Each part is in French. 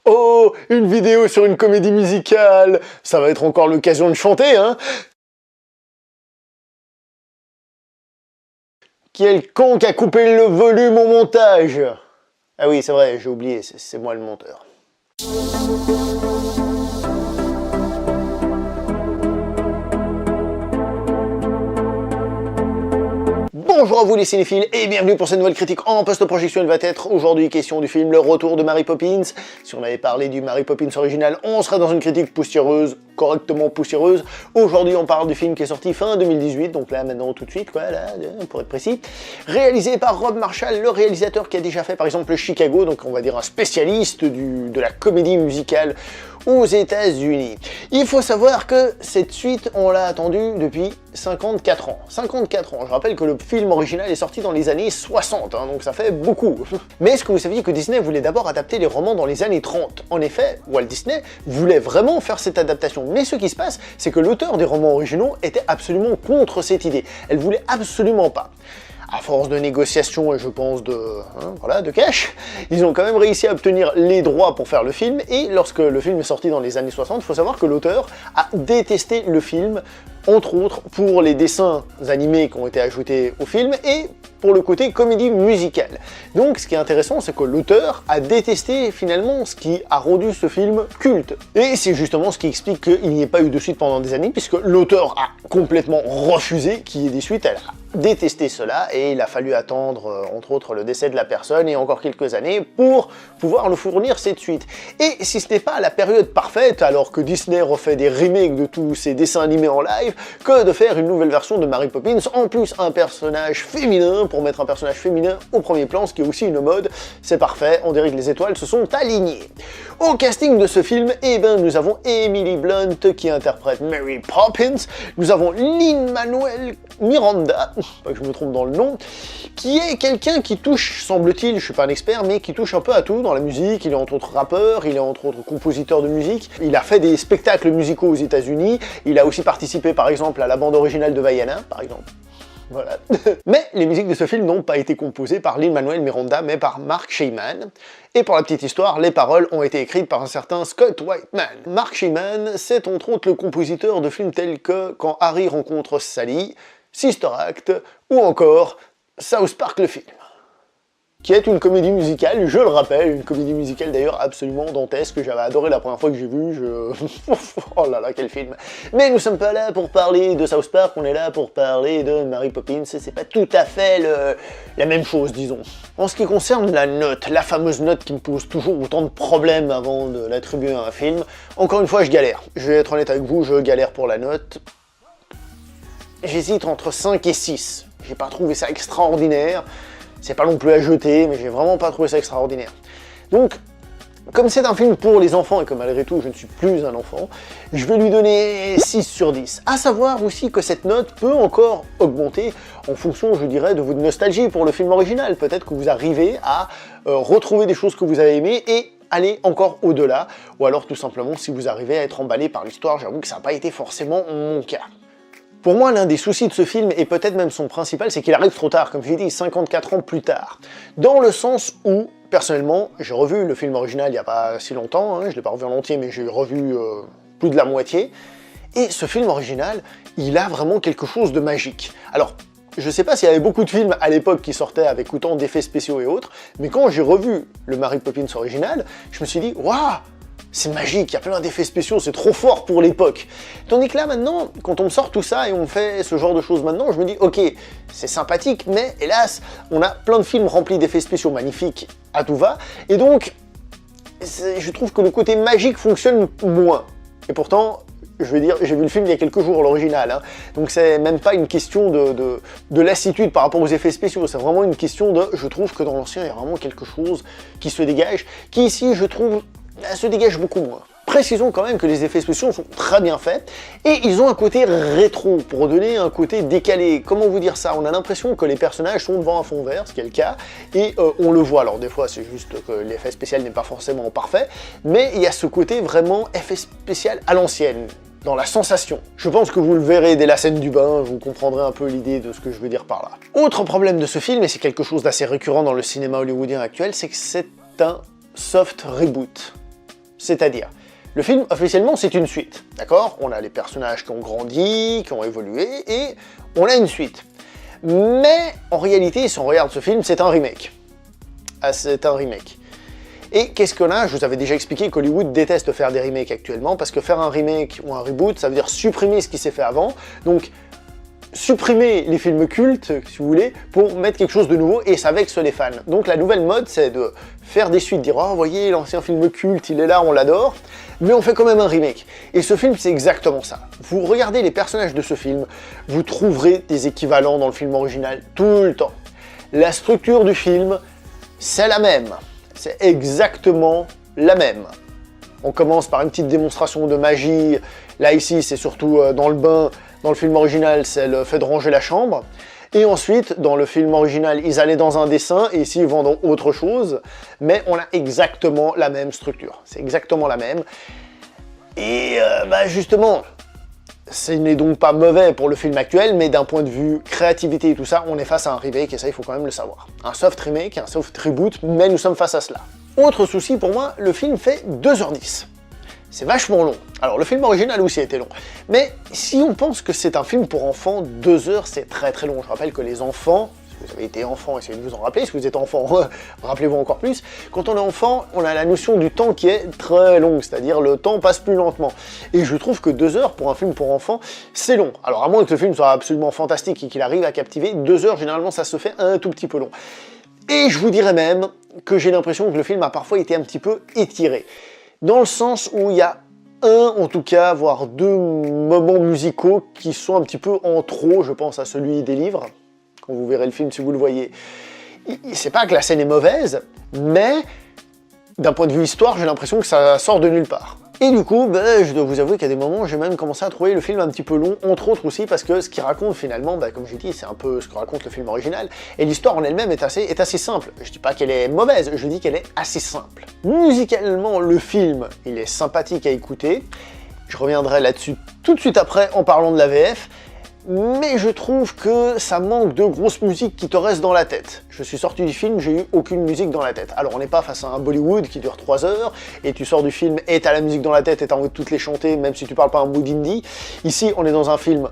Oh, une vidéo sur une comédie musicale! Ça va être encore l'occasion de chanter, hein? Quel con qui a coupé le volume au montage? Ah oui, c'est vrai, j'ai oublié, c'est moi le monteur. Bonjour à vous les cinéphiles et bienvenue pour cette nouvelle critique en post-projection. Il va être aujourd'hui question du film Le Retour de Mary Poppins. Si on avait parlé du Mary Poppins original, on serait dans une critique poussiéreuse, correctement poussiéreuse. Aujourd'hui on parle du film qui est sorti fin 2018, donc là maintenant tout de suite, quoi, là, pour être précis. Réalisé par Rob Marshall, le réalisateur qui a déjà fait par exemple Chicago, donc on va dire un spécialiste de la comédie musicale aux États-Unis. Il faut savoir que cette suite, on l'a attendue depuis 54 ans. 54 ans. Je rappelle que le film original est sorti dans les années 60, hein, donc ça fait beaucoup. Mais est-ce que vous saviez que Disney voulait d'abord adapter les romans dans les années 30? En effet, Walt Disney voulait vraiment faire cette adaptation. Mais ce qui se passe, c'est que l'auteur des romans originaux était absolument contre cette idée. Elle voulait absolument pas. À force de négociations et je pense de cash, ils ont quand même réussi à obtenir les droits pour faire le film, et lorsque le film est sorti dans les années 60, il faut savoir que l'auteur a détesté le film, entre autres pour les dessins animés qui ont été ajoutés au film et pour le côté comédie musicale. Donc ce qui est intéressant, c'est que l'auteur a détesté finalement ce qui a rendu ce film culte. Et c'est justement ce qui explique qu'il n'y ait pas eu de suite pendant des années, puisque l'auteur a complètement refusé qu'il y ait des suites. Elle a détesté cela et il a fallu attendre entre autres le décès de la personne et encore quelques années pour pouvoir nous fournir cette suite. Et si ce n'est pas la période parfaite, alors que Disney refait des remakes de tous ses dessins animés en live, que de faire une nouvelle version de Mary Poppins, en plus un personnage féminin, pour mettre un personnage féminin au premier plan, ce qui est aussi une mode, c'est parfait, on dirait que les étoiles se sont alignées. Au casting de ce film, eh ben, nous avons Emily Blunt qui interprète Mary Poppins, nous avons Lin-Manuel Miranda, pas que je me trompe dans le nom, qui est quelqu'un qui touche, semble-t-il, je suis pas un expert, mais qui touche un peu à tout dans la musique. Il est entre autres rappeur, il est entre autres compositeur de musique, il a fait des spectacles musicaux aux États-Unis, il a aussi participé par exemple à la bande originale de Vaiana, par exemple. Voilà. Mais les musiques de ce film n'ont pas été composées par Lin-Manuel Miranda, mais par Marc Shaiman. Et pour la petite histoire, les paroles ont été écrites par un certain Scott Whiteman. Marc Shaiman, c'est entre autres le compositeur de films tels que Quand Harry rencontre Sally, Sister Act, ou encore South Park le film, qui est une comédie musicale, je le rappelle, une comédie musicale d'ailleurs absolument dantesque, que j'avais adoré la première fois que j'ai vu, oh là là, quel film. Mais nous sommes pas là pour parler de South Park, on est là pour parler de Mary Poppins, et c'est pas tout à fait la même chose, disons. En ce qui concerne la note, la fameuse note qui me pose toujours autant de problèmes avant de l'attribuer à un film, encore une fois je galère. Je vais être honnête avec vous, je galère pour la note. J'hésite entre 5 et 6. J'ai pas trouvé ça extraordinaire. C'est pas non plus à jeter, mais j'ai vraiment pas trouvé ça extraordinaire. Donc, comme c'est un film pour les enfants et que malgré tout je ne suis plus un enfant, je vais lui donner 6 sur 10. À savoir aussi que cette note peut encore augmenter en fonction, je dirais, de votre nostalgie pour le film original. Peut-être que vous arrivez à retrouver des choses que vous avez aimées et aller encore au-delà, ou alors tout simplement si vous arrivez à être emballé par l'histoire. J'avoue que ça n'a pas été forcément mon cas. Pour moi, l'un des soucis de ce film, et peut-être même son principal, c'est qu'il arrive trop tard, comme je l'ai dit, 54 ans plus tard. Dans le sens où, personnellement, j'ai revu le film original il n'y a pas si longtemps, hein, je ne l'ai pas revu en entier, mais j'ai revu plus de la moitié, et ce film original, il a vraiment quelque chose de magique. Alors, je sais pas s'il y avait beaucoup de films à l'époque qui sortaient avec autant d'effets spéciaux et autres, mais quand j'ai revu le Mary Poppins original, je me suis dit, waouh! C'est magique, il y a plein d'effets spéciaux, c'est trop fort pour l'époque. Tandis que là, maintenant, quand on me sort tout ça et on fait ce genre de choses maintenant, je me dis, ok, c'est sympathique, mais hélas, on a plein de films remplis d'effets spéciaux magnifiques à tout va, et donc, je trouve que le côté magique fonctionne moins. Et pourtant, je veux dire, j'ai vu le film il y a quelques jours, l'original, hein, donc c'est même pas une question de lassitude par rapport aux effets spéciaux, c'est vraiment une question de, je trouve que dans l'ancien, il y a vraiment quelque chose qui se dégage, qui ici, je trouve, se dégage beaucoup moins. Précisons quand même que les effets spéciaux sont très bien faits, et ils ont un côté rétro, pour donner un côté décalé. Comment vous dire ça? On a l'impression que les personnages sont devant un fond vert, ce qui est le cas, et on le voit. Alors des fois c'est juste que l'effet spécial n'est pas forcément parfait, mais il y a ce côté vraiment effet spécial à l'ancienne, dans la sensation. Je pense que vous le verrez dès la scène du bain, vous comprendrez un peu l'idée de ce que je veux dire par là. Autre problème de ce film, et c'est quelque chose d'assez récurrent dans le cinéma hollywoodien actuel, c'est que c'est un soft reboot. C'est-à-dire, le film, officiellement, c'est une suite, d'accord? On a les personnages qui ont grandi, qui ont évolué, et on a une suite. Mais, en réalité, si on regarde ce film, c'est un remake. Ah, c'est un remake. Et qu'est-ce qu'on a? Je vous avais déjà expliqué qu'Hollywood déteste faire des remakes actuellement, parce que faire un remake ou un reboot, ça veut dire supprimer ce qui s'est fait avant, donc supprimer les films cultes, si vous voulez, pour mettre quelque chose de nouveau, et ça vexe les fans. Donc la nouvelle mode, c'est de faire des suites, dire « Oh, voyez, l'ancien film culte, il est là, on l'adore », mais on fait quand même un remake. Et ce film, c'est exactement ça. Vous regardez les personnages de ce film, vous trouverez des équivalents dans le film original tout le temps. La structure du film, c'est la même. C'est exactement la même. On commence par une petite démonstration de magie. Là, ici, c'est surtout dans le bain. Dans le film original, c'est le fait de ranger la chambre. Et ensuite, dans le film original, ils allaient dans un dessin, et ici, ils vont dans autre chose. Mais on a exactement la même structure. C'est exactement la même. Et justement, ce n'est donc pas mauvais pour le film actuel, mais d'un point de vue créativité et tout ça, on est face à un remake, et ça, il faut quand même le savoir. Un soft remake, un soft reboot, mais nous sommes face à cela. Autre souci pour moi, le film fait 2h10. C'est vachement long. Alors, le film original aussi était long. Mais si on pense que c'est un film pour enfants, 2 heures, c'est très très long. Je rappelle que les enfants, si vous avez été enfant, essayez de vous en rappeler. Si vous êtes enfant, rappelez-vous encore plus. Quand on est enfant, on a la notion du temps qui est très longue, c'est-à-dire le temps passe plus lentement. Et je trouve que 2 heures pour un film pour enfants, c'est long. Alors, à moins que le film soit absolument fantastique et qu'il arrive à captiver, 2 heures, généralement, ça se fait un tout petit peu long. Et je vous dirais même que j'ai l'impression que le film a parfois été un petit peu étiré. Dans le sens où il y a en tout cas, voire 2 moments musicaux qui sont un petit peu en trop, je pense à celui des livres, quand vous verrez le film si vous le voyez. C'est pas que la scène est mauvaise, mais d'un point de vue histoire, j'ai l'impression que ça sort de nulle part. Et du coup, je dois vous avouer qu'à des moments, j'ai même commencé à trouver le film un petit peu long, entre autres aussi parce que ce qu'il raconte finalement, comme j'ai dit, c'est un peu ce que raconte le film original, et l'histoire en elle-même est assez simple. Je dis pas qu'elle est mauvaise, je dis qu'elle est assez simple. Musicalement, le film, il est sympathique à écouter, je reviendrai là-dessus tout de suite après en parlant de la VF, mais je trouve que ça manque de grosses musiques qui te restent dans la tête. Je suis sorti du film, j'ai eu aucune musique dans la tête. Alors on n'est pas face à un Bollywood qui dure 3 heures, et tu sors du film et t'as la musique dans la tête et t'as envie de toutes les chanter, même si tu parles pas un mot d'hindi. Ici, on est dans un film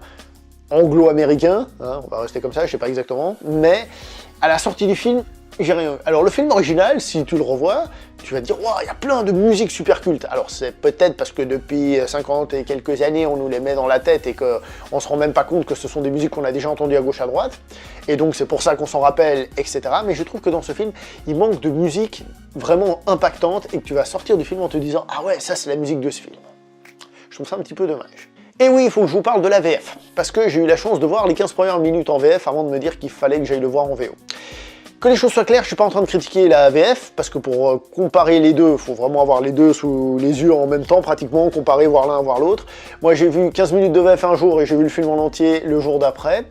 anglo-américain, hein, on va rester comme ça, je sais pas exactement, mais à la sortie du film, j'ai rien eu. Alors le film original, si tu le revois, tu vas te dire, waouh, il y a plein de musiques super cultes. Alors c'est peut-être parce que depuis 50 et quelques années, on nous les met dans la tête et qu'on se rend même pas compte que ce sont des musiques qu'on a déjà entendues à gauche à droite. Et donc c'est pour ça qu'on s'en rappelle, etc. Mais je trouve que dans ce film, il manque de musique vraiment impactante et que tu vas sortir du film en te disant, ah ouais, ça c'est la musique de ce film. Je trouve ça un petit peu dommage. Et oui, il faut que je vous parle de la VF, parce que j'ai eu la chance de voir les 15 premières minutes en VF avant de me dire qu'il fallait que j'aille le voir en VO. Que les choses soient claires, je suis pas en train de critiquer la VF, parce que pour comparer les deux, il faut vraiment avoir les deux sous les yeux en même temps, pratiquement, comparer, voir l'un, voir l'autre. Moi j'ai vu 15 minutes de VF un jour et j'ai vu le film en entier le jour d'après.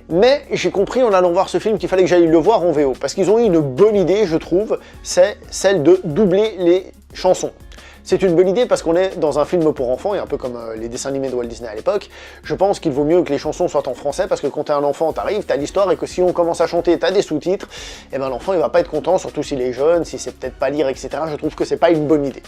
Mais j'ai compris en allant voir ce film qu'il fallait que j'aille le voir en VO, parce qu'ils ont eu une bonne idée, je trouve, c'est celle de doubler les chansons. C'est une bonne idée parce qu'on est dans un film pour enfants, et un peu comme les dessins animés de Walt Disney à l'époque, je pense qu'il vaut mieux que les chansons soient en français, parce que quand t'es un enfant, t'arrives, t'as l'histoire, et que si on commence à chanter, t'as des sous-titres, et ben l'enfant il va pas être content, surtout s'il est jeune, si c'est peut-être pas lire, etc. Je trouve que c'est pas une bonne idée.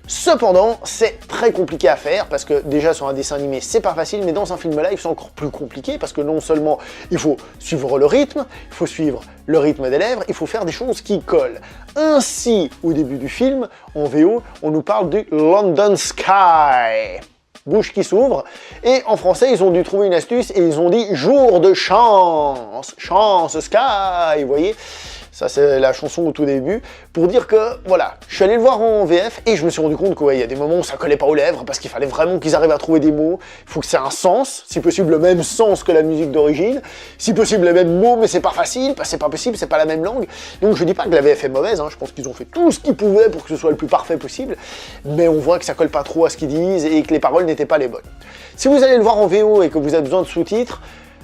Cependant, c'est très compliqué à faire, parce que déjà sur un dessin animé, c'est pas facile, mais dans un film live, c'est encore plus compliqué, parce que non seulement il faut suivre le rythme, il faut suivre le rythme des lèvres, il faut faire des choses qui collent. Ainsi, au début du film, en VO, on nous parle du London Sky. Bouche qui s'ouvre, et en français, ils ont dû trouver une astuce, et ils ont dit « jour de chance, chance sky », vous voyez. Ça c'est la chanson au tout début, pour dire que, voilà, je suis allé le voir en VF, et je me suis rendu compte qu'il y a des moments où ça collait pas aux lèvres, parce qu'il fallait vraiment qu'ils arrivent à trouver des mots, il faut que c'est un sens, si possible le même sens que la musique d'origine, si possible les mêmes mots, mais c'est pas facile, parce que c'est pas possible, c'est pas la même langue, donc je dis pas que la VF est mauvaise, hein, je pense qu'ils ont fait tout ce qu'ils pouvaient pour que ce soit le plus parfait possible, mais on voit que ça colle pas trop à ce qu'ils disent, et que les paroles n'étaient pas les bonnes. Si vous allez le voir en VO et que vous avez besoin de sous-titres,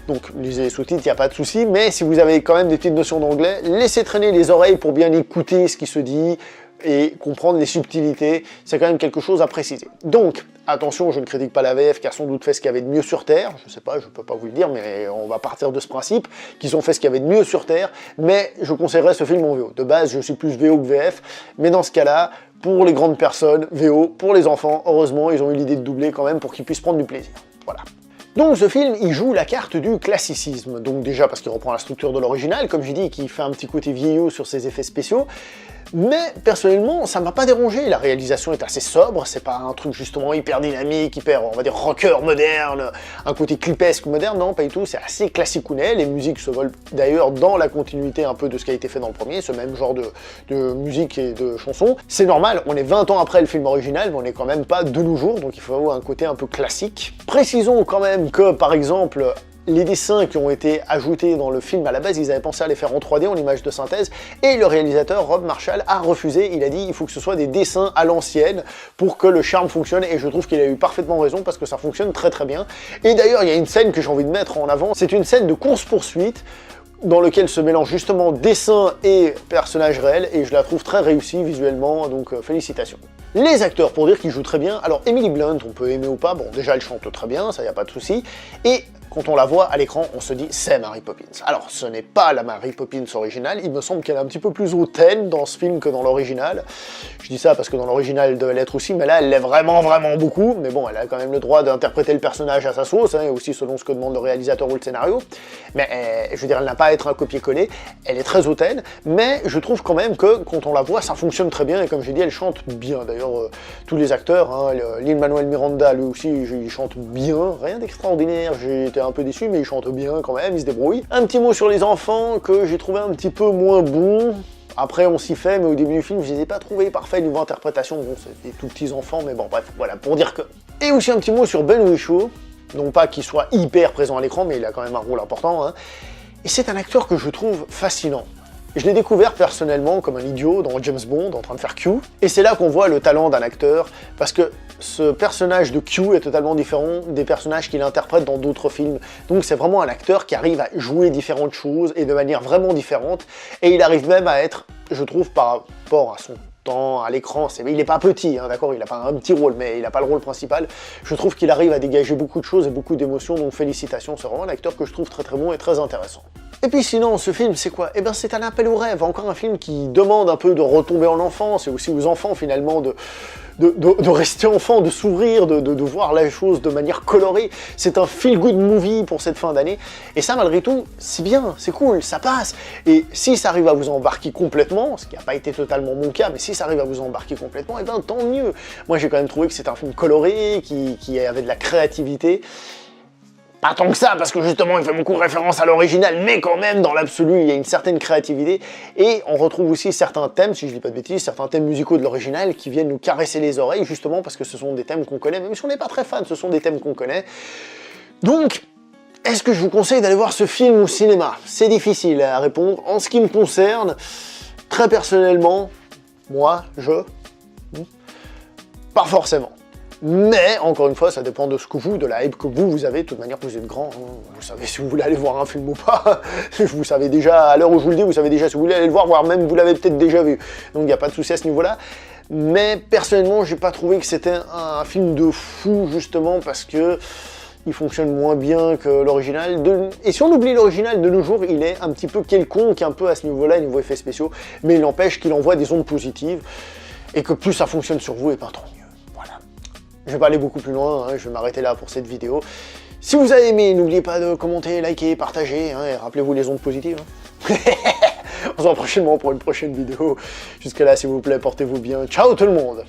donc lisez les sous-titres, il n'y a pas de souci, mais si vous avez quand même des petites notions d'anglais, laissez traîner les oreilles pour bien écouter ce qui se dit et comprendre les subtilités, c'est quand même quelque chose à préciser. Donc, attention, je ne critique pas la VF qui a sans doute fait ce qu'il y avait de mieux sur Terre, je sais pas, je peux pas vous le dire, mais on va partir de ce principe, qu'ils ont fait ce qu'il y avait de mieux sur Terre, mais je conseillerais ce film en VO. De base, je suis plus VO que VF, mais dans ce cas-là, pour les grandes personnes, VO, pour les enfants, heureusement, ils ont eu l'idée de doubler quand même pour qu'ils puissent prendre du plaisir. Voilà. Donc ce film, il joue la carte du classicisme, donc déjà parce qu'il reprend la structure de l'original, comme j'ai dit, qui fait un petit côté vieillot sur ses effets spéciaux, mais personnellement, ça m'a pas dérangé, la réalisation est assez sobre, c'est pas un truc justement hyper dynamique, hyper, on va dire, rocker moderne, un côté clipesque moderne, non, pas du tout, c'est assez classicounet, les musiques se volent d'ailleurs dans la continuité un peu de ce qui a été fait dans le premier, ce même genre de musique et de chansons. C'est normal, on est 20 ans après le film original, mais on est quand même pas de nos jours, donc il faut avoir un côté un peu classique. Précisons quand même que, par exemple, les dessins qui ont été ajoutés dans le film à la base, ils avaient pensé à les faire en 3D, en image de synthèse, et le réalisateur, Rob Marshall, a refusé. Il a dit il faut que ce soit des dessins à l'ancienne pour que le charme fonctionne, et je trouve qu'il a eu parfaitement raison parce que ça fonctionne très très bien. Et d'ailleurs, il y a une scène que j'ai envie de mettre en avant, c'est une scène de course-poursuite, dans lequel se mélangent justement dessin et personnages réels, et je la trouve très réussie visuellement, donc félicitations. Les acteurs, pour dire qu'ils jouent très bien, alors Emily Blunt, on peut aimer ou pas, bon déjà elle chante très bien, ça y a pas de souci, et quand on la voit à l'écran, on se dit c'est Mary Poppins. Alors ce n'est pas la Mary Poppins originale, il me semble qu'elle est un petit peu plus hautaine dans ce film que dans l'original. Je dis ça parce que dans l'original elle devait l'être aussi, mais là elle l'est vraiment beaucoup, mais bon, elle a quand même le droit d'interpréter le personnage à sa sauce, hein, et aussi selon ce que demande le réalisateur ou le scénario. Mais je veux dire, elle n'a pas à être un copier-coller, elle est très hautaine, mais je trouve quand même que quand on la voit, ça fonctionne très bien, et comme j'ai dit, elle chante bien. D'ailleurs, tous les acteurs, hein, Lin-Manuel Miranda, lui aussi, il chante bien, rien d'extraordinaire, j'ai été un peu déçu, mais il chante bien quand même, il se débrouille. Un petit mot sur les enfants, que j'ai trouvé un petit peu moins bon. Après, on s'y fait, mais au début du film, je les ai pas trouvés parfaits niveau interprétation. Bon, c'est des tout petits enfants, mais bon, bref, voilà, pour dire que... Et aussi un petit mot sur Ben Whishaw, non pas qu'il soit hyper présent à l'écran, mais il a quand même un rôle important, hein. Et c'est un acteur que je trouve fascinant. Je l'ai découvert personnellement comme un idiot dans James Bond, en train de faire Q, et c'est là qu'on voit le talent d'un acteur, parce que ce personnage de Q est totalement différent des personnages qu'il interprète dans d'autres films. Donc c'est vraiment un acteur qui arrive à jouer différentes choses, et de manière vraiment différente, et il arrive même à être, je trouve, par rapport à son temps, à l'écran, il n'est pas petit, hein, d'accord, il n'a pas un petit rôle, mais il n'a pas le rôle principal. Je trouve qu'il arrive à dégager beaucoup de choses et beaucoup d'émotions, donc félicitations, c'est vraiment un acteur que je trouve très très bon et très intéressant. Et puis sinon, ce film, c'est quoi? Eh ben c'est un appel au rêve, encore un film qui demande un peu de retomber en enfance, et aussi aux enfants finalement de rester enfant, de s'ouvrir, de voir la chose de manière colorée. C'est un feel-good movie pour cette fin d'année, et ça malgré tout, c'est bien, c'est cool, ça passe. Et si ça arrive à vous embarquer complètement, ce qui n'a pas été totalement mon cas, mais si ça arrive à vous embarquer complètement, eh ben tant mieux. Moi j'ai quand même trouvé que c'est un film coloré, qui avait de la créativité. Pas tant que ça, parce que justement il fait beaucoup référence à l'original, mais quand même dans l'absolu il y a une certaine créativité, et on retrouve aussi certains thèmes, si je dis pas de bêtises, certains thèmes musicaux de l'original qui viennent nous caresser les oreilles, justement parce que ce sont des thèmes qu'on connaît, même si on n'est pas très fan, ce sont des thèmes qu'on connaît. Donc, est-ce que je vous conseille d'aller voir ce film au cinéma? C'est difficile à répondre. En ce qui me concerne, très personnellement, moi, pas forcément. Mais, encore une fois, ça dépend de ce que de la hype que vous avez. De toute manière, vous êtes grand, hein. Vous savez si vous voulez aller voir un film ou pas. Vous savez déjà, à l'heure où je vous le dis, vous savez déjà si vous voulez aller le voir, voire même vous l'avez peut-être déjà vu. Donc il n'y a pas de souci à ce niveau-là. Mais, personnellement, j'ai pas trouvé que c'était un film de fou, justement, parce que il fonctionne moins bien que l'original. Et si on oublie l'original, de nos jours, il est un petit peu quelconque, un peu à ce niveau-là, niveau effets spéciaux. Mais il n'empêche qu'il envoie des ondes positives, et que plus ça fonctionne sur vous, et pas tant mieux. Je vais pas aller beaucoup plus loin, hein, je vais m'arrêter là pour cette vidéo. Si vous avez aimé, n'oubliez pas de commenter, liker, partager, hein, et rappelez-vous les ondes positives. Hein. On se voit prochainement pour une prochaine vidéo. Jusque là, s'il vous plaît, portez-vous bien. Ciao tout le monde!